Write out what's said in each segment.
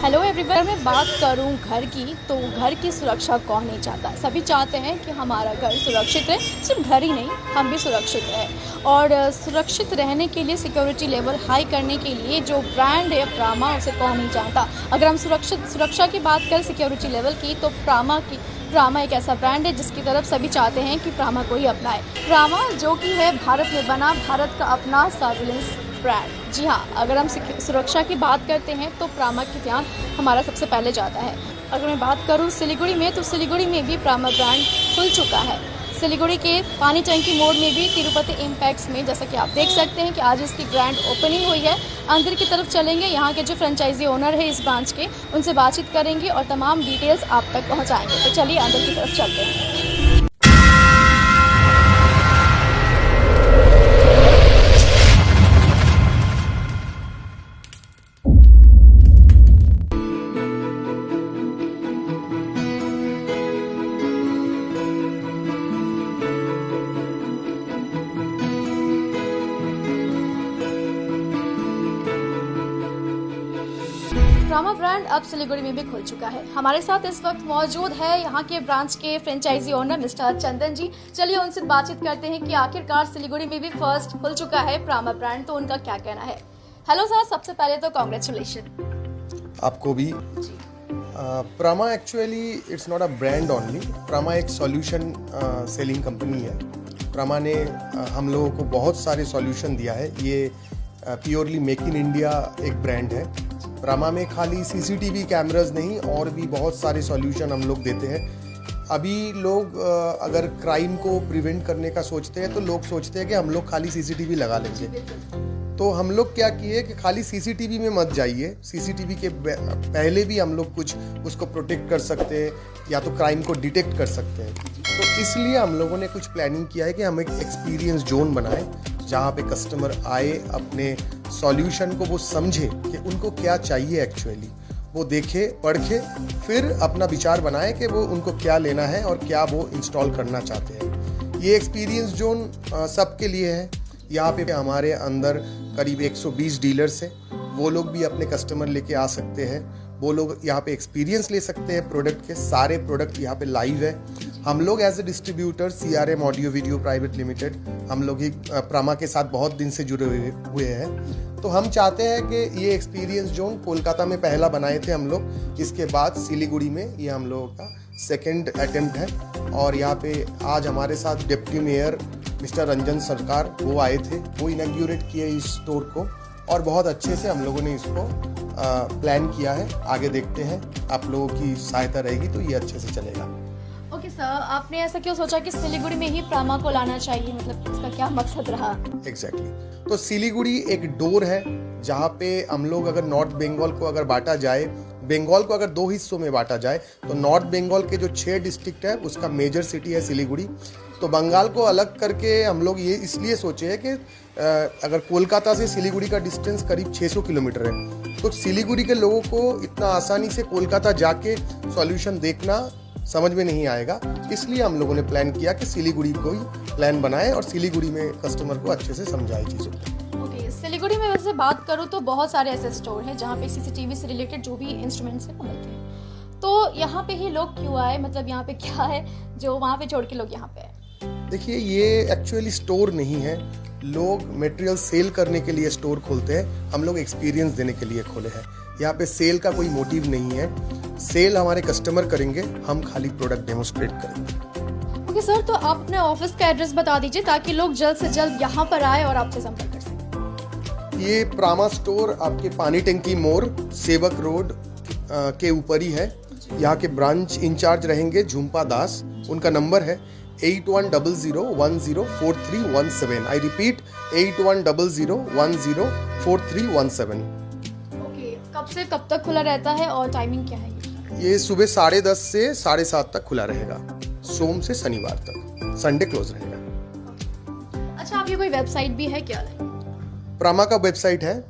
Hello everyone. अगर मैं बात करूं घर की, तो घर की सुरक्षा कौन नहीं चाहता। सभी चाहते हैं कि हमारा घर सुरक्षित रहे। सिर्फ घर ही नहीं, हम भी सुरक्षित रहें। और सुरक्षित रहने के लिए सिक्योरिटी लेवल हाई करने के लिए जो ब्रांड है प्रामा, उसे कौन नहीं चाहता। अगर हम सुरक्षा की बात करें सिक्योरिटी लेवल की, तो प्रामा एक ऐसा ब्रांड है जिसकी तरफ सभी चाहते हैं कि प्रामा को ही अपनाए। प्रामा जो कि है भारत में बना, भारत का अपना सर्विलेंस ब्रांड। जी हाँ, अगर हम सुरक्षा की बात करते हैं तो प्रामा की ध्यान हमारा सबसे पहले जाता है। अगर मैं बात करूँ सिलीगुड़ी में, तो सिलीगुड़ी में भी प्रामा ब्रांड खुल चुका है। सिलीगुड़ी के पानी टंकी मोड़ में भी तिरुपति इम्पैक्ट्स में, जैसा कि आप देख सकते हैं कि आज इसकी ग्रैंड ओपनिंग हुई है। अंदर की तरफ चलेंगे, यहाँ के जो फ्रेंचाइजी ओनर है इस ब्रांच के, उनसे बातचीत करेंगे और तमाम डिटेल्स आप तक पहुँचाएंगे। तो चलिए अंदर की तरफ चलते हैं। प्रामा ब्रांड अब सिलीगुड़ी में भी खुल चुका है। हमारे साथ इस वक्त मौजूद है यहाँ के ब्रांच के फ्रेंचाइजी ओनर मिस्टर चंदन जी। चलिए उनसे बातचीत करते हैं कि आखिरकार सिलीगुड़ी में भी फर्स्ट खुल चुका है प्रामा ब्रांड, तो उनका क्या कहना है। हेलो सर, सबसे पहले तो कांग्रेचुलेशन आपको भी। Prama actually it's not a brand only. Prama एक सॉल्यूशन सेलिंग कंपनी है। प्रामा ने हम लोगों को बहुत सारे सॉल्यूशन दिया है। ये प्योरली मेक इन इंडिया एक ब्रांड है। प्रामा में खाली सीसीटीवी कैमराज नहीं, और भी बहुत सारे सॉल्यूशन हम लोग देते हैं। अभी लोग अगर क्राइम को प्रिवेंट करने का सोचते हैं तो लोग सोचते हैं कि हम लोग खाली सीसीटीवी लगा लेंगे। तो हम लोग क्या किए कि खाली सीसीटीवी में मत जाइए। सीसीटीवी के पहले भी हम लोग कुछ उसको प्रोटेक्ट कर सकते हैं, या तो क्राइम को डिटेक्ट कर सकते हैं। तो इसलिए हम लोगों ने कुछ प्लानिंग किया है कि हम एक एक्सपीरियंस जोन बनाएं, जहाँ पे कस्टमर आए, अपने सॉल्यूशन को वो समझे कि उनको क्या चाहिए एक्चुअली, वो देखे, पढ़े, फिर अपना विचार बनाए कि वो उनको क्या लेना है और क्या वो इंस्टॉल करना चाहते हैं। ये एक्सपीरियंस जोन सबके लिए है। यहाँ पे हमारे अंदर करीब 120 डीलर्स हैं। वो लोग भी अपने कस्टमर लेके आ सकते हैं। वो लोग यहाँ पे एक्सपीरियंस ले सकते हैं प्रोडक्ट के। सारे प्रोडक्ट यहाँ पे लाइव है। हम लोग as a distributor CRM audio video private limited, हम लोग ही प्रामा के साथ बहुत दिन से जुड़े हुए हैं। तो हम चाहते हैं कि ये एक्सपीरियंस जोन कोलकाता में पहला बनाए थे हम लोग, इसके बाद सिलीगुड़ी में ये हम लोगों का सेकेंड अटेम्प्ट है। और यहाँ पे आज हमारे साथ डिप्टी मेयर मिस्टर रंजन सरकार वो आए थे, वो इनॉग्रेट किए इस स्टोर को, और बहुत अच्छे से हम लोगों ने इसको प्लान किया है। आगे देखते हैं, आप लोगों की सहायता रहेगी तो ये अच्छे से चलेगा। ओके सर, आपने ऐसा क्यों सोचा कि सिलीगुड़ी में ही प्रामा को लाना चाहिए, मतलब इसका क्या मकसद रहा? एग्जैक्टली। तो सिलीगुड़ी एक डोर है जहाँ पे हम लोग अगर नॉर्थ बंगाल को अगर बांटा जाए, बंगाल को अगर 2 हिस्सों में बांटा जाए, तो नॉर्थ बंगाल के जो 6 डिस्ट्रिक्ट है उसका मेजर सिटी है सिलीगुड़ी। तो बंगाल को अलग करके हम लोग ये इसलिए सोचे हैं कि अगर कोलकाता से सिलीगुड़ी का डिस्टेंस करीब 600 किलोमीटर है, तो सिलीगुड़ी के लोगों को इतना आसानी से कोलकाता जाके सॉल्यूशन देखना समझ में नहीं आएगा। इसलिए हम लोगों ने प्लान किया कि सिलीगुड़ी को ही प्लान बनाए और सिलीगुड़ी में कस्टमर को अच्छे से समझाए चीज़ों को। ओके, सिलीगुड़ी में वैसे बात करूँ तो बहुत सारे ऐसे स्टोर हैं जहाँ पे सीसीटीवी से रिलेटेड जो भी इंस्ट्रूमेंट्स हैं वो मिलते हैं। तो यहाँ पे ही लोग क्यों आए, मतलब यहाँ पे क्या है जो वहाँ पे छोड़ के लोग यहाँ पे आए? देखिए, ये एक्चुअली स्टोर नहीं है। लोग मटेरियल सेल करने के लिए स्टोर खोलते हैं, हम लोग एक्सपीरियंस देने के लिए खोले हैं। यहाँ पे सेल का कोई मोटिव नहीं है। सेल हमारे कस्टमर करेंगे, हम खाली प्रोडक्ट डेमोस्ट्रेट करेंगे। ओके सर, तो आप अपने ऑफिस का एड्रेस बता दीजिए ताकि लोग जल्द से जल्द यहाँ पर आए और आपसे संपर्क कर सकें। ये प्रामा स्टोर आपके पानी टंकी मोड़ सेवक रोड के ऊपर ही है। यहाँ के ब्रांच इंचार्ज रहेंगे झुम्पा दास। उनका नंबर है 8100104317। I repeat 8100104317। ओके, कब से कब तक खुला रहता है और टाइमिंग क्या है? ये सुबह 10:30 से 7:30 तक खुला रहेगा, सोम से शनिवार तक। संडे क्लोज रहेगा। अच्छा, आपकी कोई वेबसाइट भी है क्या? प्रामा का वेबसाइट है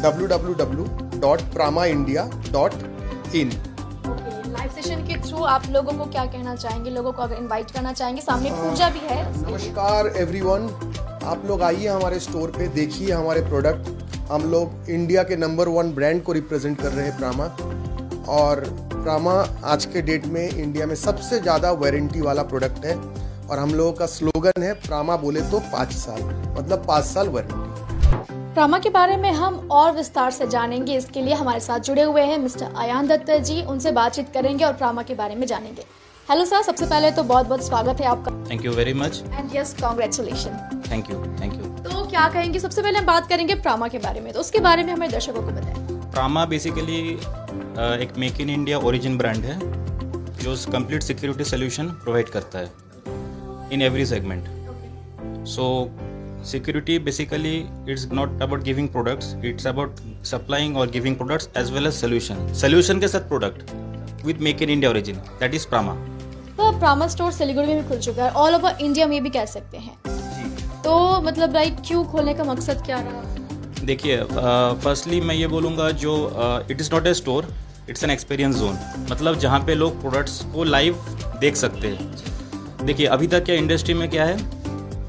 www.pramaindia.in। लाइव सेशन के थ्रू आप लोगों को क्या कहना चाहेंगे, लोगों को अगर इनवाइट करना चाहेंगे? सामने पूजा भी है। नमस्कार एवरीवन, आप लोग आइए हमारे स्टोर पे, देखिए हमारे प्रोडक्ट। हम लोग इंडिया के नंबर 1 ब्रांड को रिप्रेजेंट कर रहे हैं प्रामा। और प्रामा आज के डेट में इंडिया में सबसे ज़्यादा वारंटी वाला प्रोडक्ट है। और हम लोगों का स्लोगन है प्रामा बोले तो 5 साल, मतलब 5 साल वारंटी। प्रामा के बारे में हम और विस्तार से जानेंगे। इसके लिए हमारे साथ जुड़े हुए हैं मिस्टर अयान दत्त जी। उनसे बातचीत करेंगे और प्रामा के बारे में जानेंगे। हेलो सर, सबसे पहले तो बहुत बहुत स्वागत है आपका। Thank you very much. And yes, congratulation. Thank you. तो क्या कहेंगे, सबसे पहले हम बात करेंगे प्रामा के बारे में, तो उसके बारे में हमारे दर्शकों को बताएं। प्रामा बेसिकली एक make in India origin brand है जो कंप्लीट सिक्योरिटी सोल्यूशन प्रोवाइड करता है in every segment. So security basically it's not about giving products, it's about supplying or giving products as well as solution के साथ product with make in India origin, that is Prama। तो प्रामा store Siliguri में भी खुल चुका है, all over India में भी कह सकते हैं। तो मतलब लाइक क्यों खोलने का मकसद क्या रहा? देखिए, फर्स्टली मैं ये बोलूँगा जो it is not a store, it's an experience zone. मतलब जहाँ पे लोग प्रोडक्ट्स को लाइव देख सकते हैं। देखिए अभी तक क्या इंडस्ट्री में क्या है,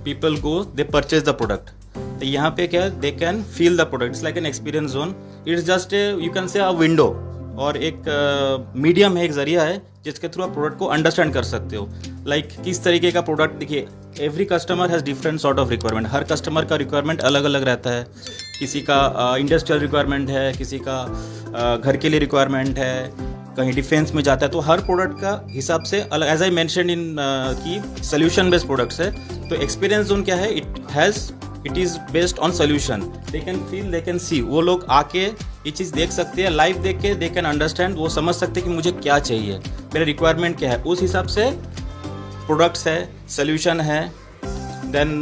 people go they purchase the product। तो यहाँ पे क्या है, they can feel the product, it's like an experience zone, it's just a you can say a window और एक मीडियम है, एक जरिया है जिसके थ्रू आप प्रोडक्ट को अंडरस्टैंड कर सकते हो। लाइक किस तरीके का प्रोडक्ट, देखिए every customer has different sort of requirement. Her customer का रिक्वायरमेंट अलग अलग रहता है। किसी का इंडस्ट्रियल रिक्वायरमेंट है, किसी का घर के लिए रिक्वायरमेंट है, कहीं डिफेंस में जाता है। तो हर प्रोडक्ट का हिसाब से अलग, एज आई मेंशन इन की सोल्यूशन बेस्ड प्रोडक्ट्स है। तो एक्सपीरियंस जोन क्या है, it is based on solution. They can feel, they can see, वो लोग आके ये चीज़ देख सकते हैं, लाइव देख के दे कैन अंडरस्टैंड, वो समझ सकते हैं कि मुझे क्या चाहिए, मेरा रिक्वायरमेंट क्या है। उस हिसाब से प्रोडक्ट्स है, सोल्यूशन है। देन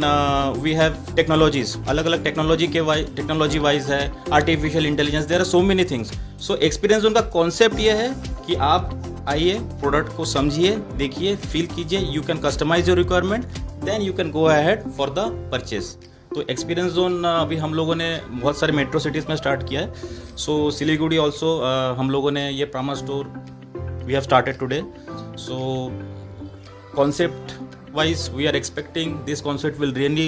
वी हैव टेक्नोलॉजीज, अलग अलग टेक्नोलॉजी वाइज है, artificial intelligence, there are so many things. So experience zone का कॉन्सेप्ट ये है कि आप आइए, प्रोडक्ट को समझिए, देखिए, फील कीजिए, you can customize your requirement, then you can go ahead for the purchase. तो एक्सपीरियंस जोन अभी हम लोगों ने बहुत सारे मेट्रो सिटीज़ में स्टार्ट किया है। सो सिलीगुड़ी ऑल्सो हम लोगों ने ये Prama store we have started today. So concept wise we are expecting this concept will really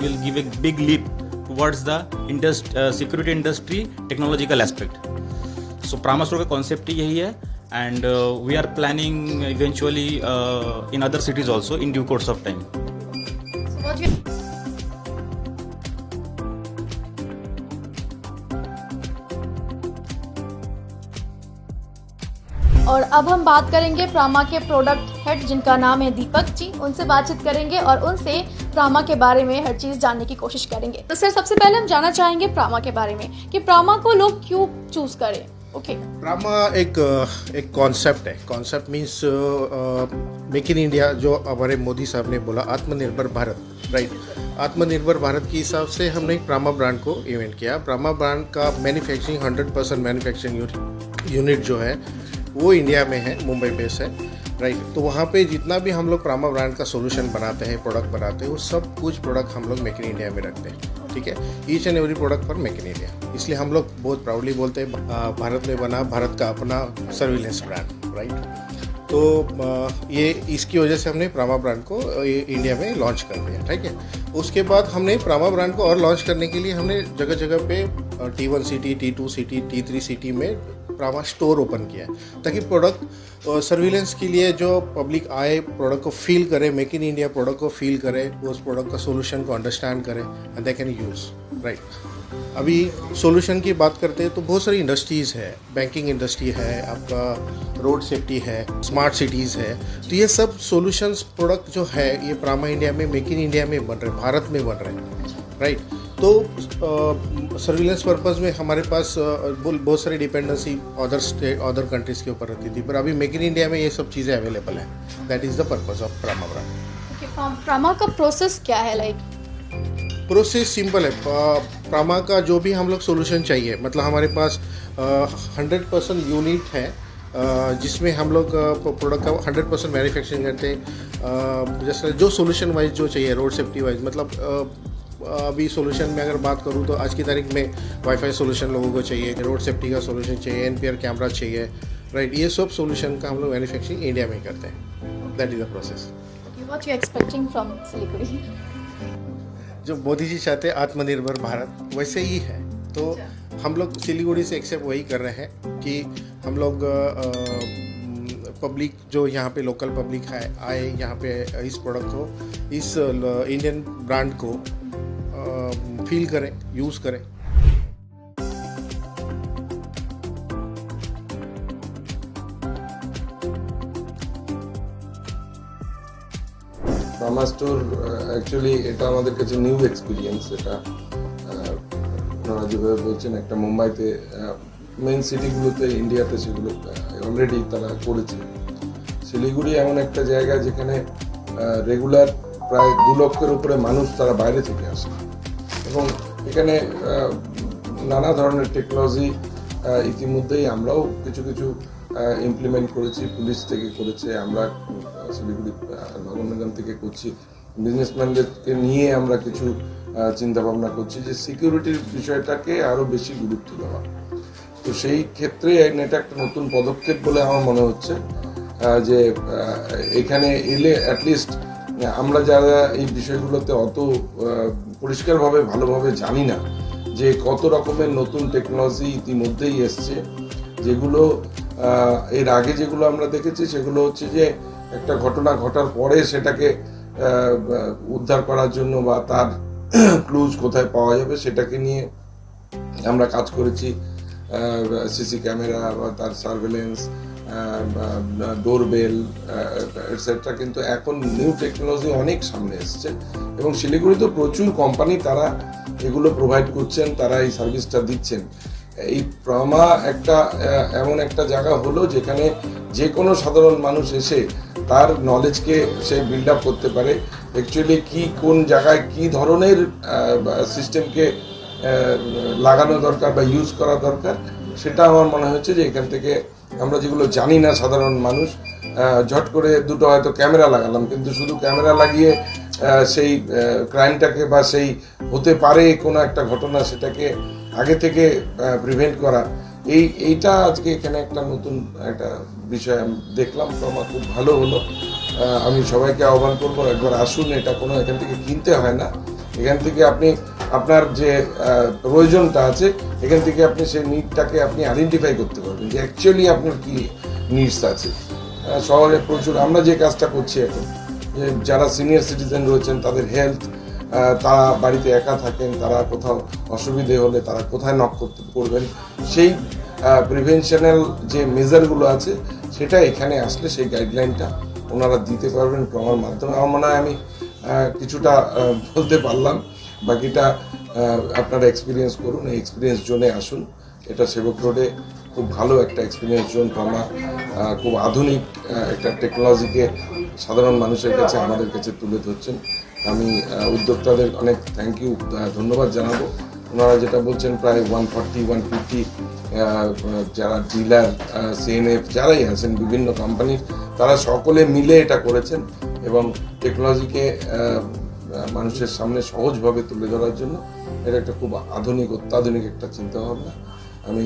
will give a big leap towards the security industry technological aspect। so Prama store का concept ही यही है, and we are planning eventually in other cities also in due course of time। और अब हम बात करेंगे प्रामा के product head जिनका नाम है दीपक जी। उनसे बातचीत करेंगे और उनसे प्रामा के बारे में हर चीज़ जानने की कोशिश करेंगे। तो सर, सबसे पहले हम जानना चाहेंगे प्रामा के बारे में कि प्रामा को लोग क्यों चूज करें। ओके, प्रामा एक कॉन्सेप्ट है। Concept means make in India, जो हमारे मोदी साहब ने बोला, आत्मनिर्भर भारत, राइट। आत्मनिर्भर भारत के हिसाब से हमने एक प्रामा ब्रांड को इवेंट किया। प्रामा ब्रांड का मैन्युफैक्चरिंग 100% मैन्युफैक्चरिंग यूनिट जो है वो इंडिया में है, मुंबई बेस है, राइट। तो वहाँ पे जितना भी हम लोग प्रामा ब्रांड का सोल्यूशन बनाते हैं, प्रोडक्ट बनाते हैं, वो सब कुछ प्रोडक्ट हम लोग मेक इन इंडिया में रखते हैं, ठीक है। Each and every product for make in India. इसलिए हम लोग बहुत प्राउडली बोलते हैं भारत में बना, भारत का अपना सर्विलेंस ब्रांड, राइट। तो ये इसकी वजह से हमने प्रामा ब्रांड को इंडिया में लॉन्च कर दिया, ठीक है। उसके बाद हमने प्रामा ब्रांड को और लॉन्च करने के लिए हमने जगह जगह पे T1 city, T2 city, T3 city में प्रामा स्टोर ओपन किया है, ताकि प्रोडक्ट सर्विलेंस के लिए जो पब्लिक आए, प्रोडक्ट को फील करे, मेक इन इंडिया प्रोडक्ट को फील करे, उस प्रोडक्ट का सोल्यूशन को अंडरस्टैंड करे and they can use, right. अभी सोल्यूशन की बात करते हैं तो बहुत सारी इंडस्ट्रीज़ है, बैंकिंग इंडस्ट्री है, आपका रोड सेफ्टी है, स्मार्ट सिटीज़ है। तो ये सब सोल्यूशंस प्रोडक्ट जो है ये प्रामा इंडिया में, मेक इन इंडिया में बन रहे, भारत में बन रहे, राइट। तो सर्विलेंस पर्पज़ में हमारे पास बहुत सारी डिपेंडेंसी अदर कंट्रीज़ के ऊपर रहती थी, पर अभी मेक इन इंडिया में ये सब चीज़ें अवेलेबल हैं। That is the purpose of Prama brand. Prama का प्रोसेस क्या है? लाइक प्रोसेस सिंपल है। प्रामा का जो भी हम लोग सोल्यूशन चाहिए, मतलब हमारे पास 100% यूनिट है जिसमें हम लोग प्रोडक्ट का 100% मैन्युफैक्चरिंग करते हैं। जैसे जो सोल्यूशन वाइज जो चाहिए, रोड सेफ्टी वाइज, मतलब अभी सोल्यूशन में अगर बात करूँ तो आज की तारीख में वाईफाई सोल्यूशन लोगों को चाहिए, रोड सेफ्टी का सोल्यूशन चाहिए, NPR कैमरा चाहिए, राइट। ये सब सोल्यूशन का हम लोग मैन्युफैक्चरिंग इंडिया में करते हैं। That is the process. What you expecting from Siliguri? जो मोदी जी चाहते हैं आत्मनिर्भर भारत वैसे ही है। तो हम लोग सिलीगुड़ी से एक्सेप्ट वही कर रहे हैं कि हम लोग पब्लिक जो यहाँ पे लोकल पब्लिक है आए यहाँ पे इस प्रोडक्ट को, इस इंडियन ब्रांड को फील करें, यूज़ करें। প্রামা স্টোর অ্যাকচুয়ালি এটা আমাদের কাছে নিউ এক্সপিরিয়েন্স। এটা আপনারা যেভাবে বলছেন একটা মুম্বাইতে মেন সিটিগুলোতে ইন্ডিয়াতে সেগুলো অলরেডি তারা করেছে। শিলিগুড়ি এমন একটা জায়গা যেখানে রেগুলার প্রায় 2 লক্ষের উপরে মানুষ তারা বাইরে থেকে আসে এবং এখানে নানা ধরনের টেকনোলজি ইতিমধ্যেই আমরাও কিছু কিছু ইমপ্লিমেন্ট করেছি, পুলিশ থেকে করেছে, আমরা শিলিগুড়ি নগর নিগম থেকে করছি, বিজনেসম্যানদেরকে নিয়ে আমরা কিছু চিন্তা ভাবনা করছি যে সিকিউরিটির বিষয়টাকে আরও বেশি গুরুত্ব দেওয়া। তো সেই ক্ষেত্রে এটা একটা নতুন পদক্ষেপ বলে আমার মনে হচ্ছে যে এখানে এলে অ্যাটলিস্ট আমরা যারা এই বিষয়গুলোতে অত পরিষ্কারভাবে ভালোভাবে জানি না যে কত রকমের নতুন টেকনোলজি ইতিমধ্যেই এসছে, যেগুলো এর আগে যেগুলো আমরা দেখেছি সেগুলো হচ্ছে যে একটা ঘটনা ঘটার পরে সেটাকে উদ্ধার করার জন্য বা তার ক্লুজ কোথায় পাওয়া যাবে সেটাকে নিয়ে আমরা কাজ করেছি। সিসি ক্যামেরা বা তার সার্ভেলেন্স, ডোরবেল এটসেট্রা, কিন্তু এখন নিউ টেকনোলজি অনেক সামনে এসছে এবং শিলিগুড়িতে প্রচুর কোম্পানি তারা এগুলো প্রোভাইড করছেন, তারা এই সার্ভিসটা দিচ্ছেন। এই প্রামা একটা এমন একটা জায়গা হলো যেখানে যে কোনো সাধারণ মানুষ এসে তার নলেজকে সে বিল্ড আপ করতে পারে। অ্যাকচুয়ালি কি কোন জায়গায় কি ধরনের সিস্টেমকে লাগানো দরকার বা ইউজ করা দরকার সেটা আমার মনে হচ্ছে যে এখান থেকে আমরা যেগুলো জানি না সাধারণ মানুষ, ঝট করে দুটো হয়তো ক্যামেরা লাগালাম, কিন্তু শুধু ক্যামেরা লাগিয়ে সেই ক্রাইমটাকে বা সেই হতে পারে কোনো একটা ঘটনা সেটাকে আগে থেকে প্রিভেন্ট করা, এইটা আজকে এখানে একটা নতুন একটা বিষয় আমি দেখলাম। তো আমার খুব ভালো হলো। আমি সবাইকে আহ্বান করবো একবার আসুন, এটা কোনো এখান থেকে কিনতে হয় না, এখান থেকে আপনি আপনার যে প্রয়োজনটা আছে এখান থেকে আপনি সেই নিডটাকে আপনি আইডেন্টিফাই করতে পারবেন যে অ্যাকচুয়ালি আপনার কি নিডস আছে। শহরে প্রচুর আমরা যে কাজটা করছি এখন, যে যারা সিনিয়র সিটিজেন রয়েছেন তাদের হেলথ, তারা বাড়িতে একা থাকেন, তারা কোথাও অসুবিধে হলে তারা কোথায় নক করবেন, সেই প্রিভেনশনাল যে মেজারগুলো আছে সেটা এখানে আসলে সেই গাইডলাইনটা ওনারা দিতে পারবেন প্রমার মাধ্যমে। আমার মনে হয় আমি কিছুটা বলতে পারলাম, বাকিটা আপনারা এক্সপিরিয়েন্স করুন, এই এক্সপিরিয়েন্স জোনে আসুন। এটা সেবক রোডে খুব ভালো একটা এক্সপিরিয়েন্স জোন। প্রমা খুব আধুনিক একটা টেকনোলজিকে সাধারণ মানুষের কাছে আমাদের কাছে তুলে ধরছেন। আমি উদ্যোক্তাদের অনেক থ্যাংক ইউ, ধন্যবাদ জানাবো। ওনারা যেটা বলছেন প্রায় 140-150 যারা ডিলার, সিএনএফ যারাই আছেন বিভিন্ন কোম্পানির, তারা সকলে মিলে এটা করেছেন এবং টেকনোলজিকে মানুষের সামনে সহজভাবে তুলে ধরার জন্য এটা একটা খুব আধুনিক, অত্যাধুনিক একটা চিন্তাভাবনা। আমি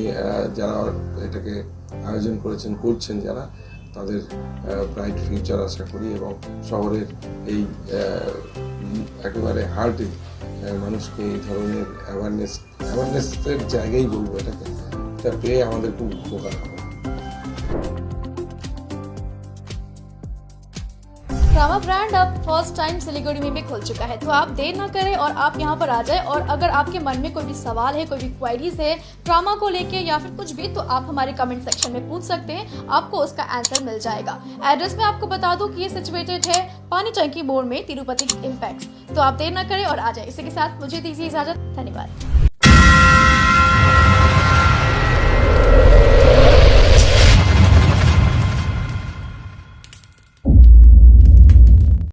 যারা এটাকে আয়োজন করেছেন, করছেন যারা, তাদের ব্রাইট ফিউচার আশা করি এবং শহরের এই একেবারে হার্টে মানুষকে এই ধরনের অ্যাওয়ারনেসের জায়গায় বলবো এটাকে, এটা পেয়ে আমাদের খুব উপকার হবে। प्रामा ब्रांड अब फर्स्ट टाइम सिलीगुड़ी में भी खुल चुका है, तो आप देर ना करें और आप यहाँ पर आ जाएं। और अगर आपके मन में कोई भी सवाल है, कोई भी क्वेरीज है प्रामा को लेके या फिर कुछ भी, तो आप हमारे कमेंट सेक्शन में पूछ सकते हैं, आपको उसका आंसर मिल जाएगा। एड्रेस में आपको बता दूं कि ये सिचुएटेड है पानी टंकी मोड़ में, तिरुपति इम्पैक्ट। तो आप देर ना करें और आ जाए। इसी के साथ मुझे दीजिए इजाजत, धन्यवाद।